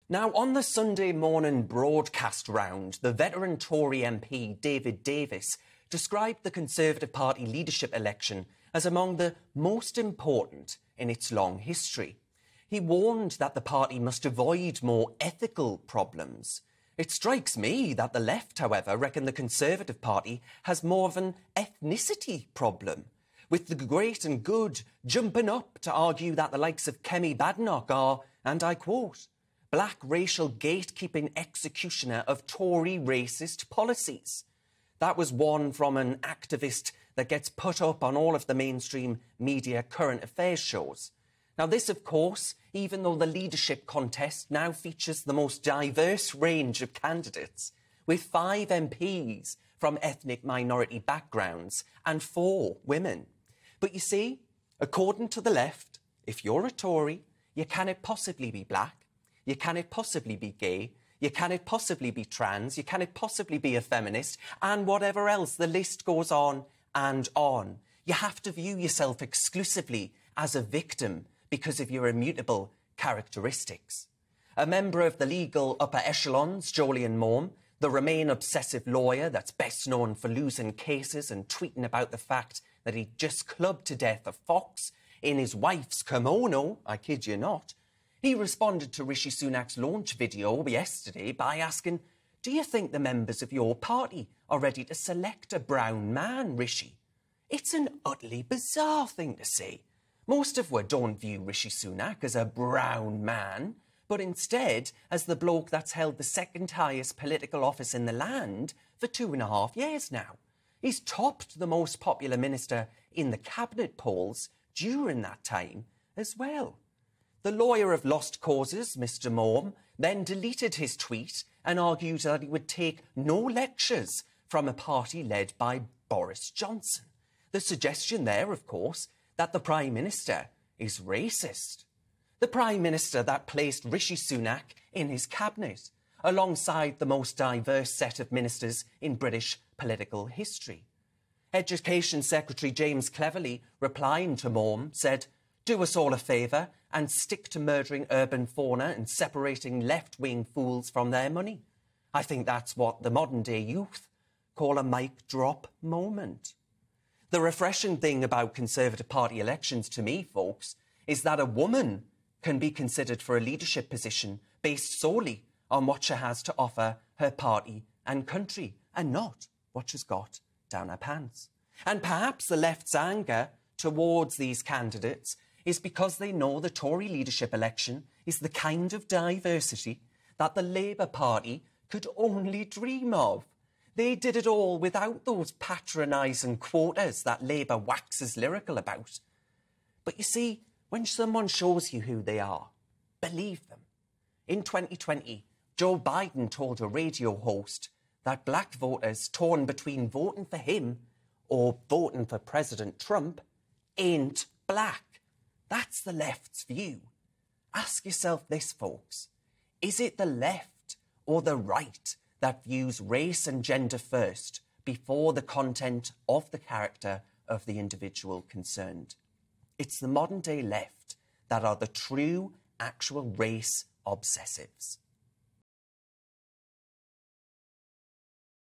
Now, on the Sunday morning broadcast round, the veteran Tory MP David Davis described the Conservative Party leadership election as among the most important in its long history. He warned that the party must avoid more ethical problems. It strikes me that the left, however, reckon the Conservative Party has more of an ethnicity problem, with the great and good jumping up to argue that the likes of Kemi Badenoch are, and I quote, black racial gatekeeping executioner of Tory racist policies. That was one from an activist that gets put up on all of the mainstream media current affairs shows. Now this, of course, even though the leadership contest now features the most diverse range of candidates, with 5 MPs from ethnic minority backgrounds and 4 women. But you see, according to the left, if you're a Tory, you cannot possibly be black, you cannot possibly be gay, you cannot possibly be trans, you cannot possibly be a feminist, and whatever else, the list goes on and on. You have to view yourself exclusively as a victim because of your immutable characteristics. A member of the legal upper echelons, Jolyon Maugham, the Remain obsessive lawyer that's best known for losing cases and tweeting about the fact that he just clubbed to death a fox in his wife's kimono, I kid you not, he responded to Rishi Sunak's launch video yesterday by asking, "Do you think the members of your party are ready to select a brown man, Rishi?" It's an utterly bizarre thing to say. Most of us don't view Rishi Sunak as a brown man, but instead as the bloke that's held the second highest political office in the land for 2.5 years now. He's topped the most popular minister in the cabinet polls during that time as well. The lawyer of lost causes, Mr. Maugham, then deleted his tweet and argued that he would take no lectures from a party led by Boris Johnson. The suggestion there, of course, that the Prime Minister is racist. The Prime Minister that placed Rishi Sunak in his cabinet, alongside the most diverse set of ministers in British political history. Education Secretary James Cleverly, replying to Maugham, said, "Do us all a favour and stick to murdering urban fauna and separating left-wing fools from their money." I think that's what the modern-day youth call a mic drop moment. The refreshing thing about Conservative Party elections to me, folks, is that a woman can be considered for a leadership position based solely on what she has to offer her party and country, and not what she's got down her pants. And perhaps the left's anger towards these candidates is because they know the Tory leadership election is the kind of diversity that the Labour Party could only dream of. They did it all without those patronising quotas that Labour waxes lyrical about. But you see, when someone shows you who they are, believe them. In 2020, Joe Biden told a radio host that black voters torn between voting for him or voting for President Trump ain't black. That's the left's view. Ask yourself this, folks. Is it the left or the right that views race and gender first before the content of the character of the individual concerned? It's the modern-day left that are the true, actual race obsessives.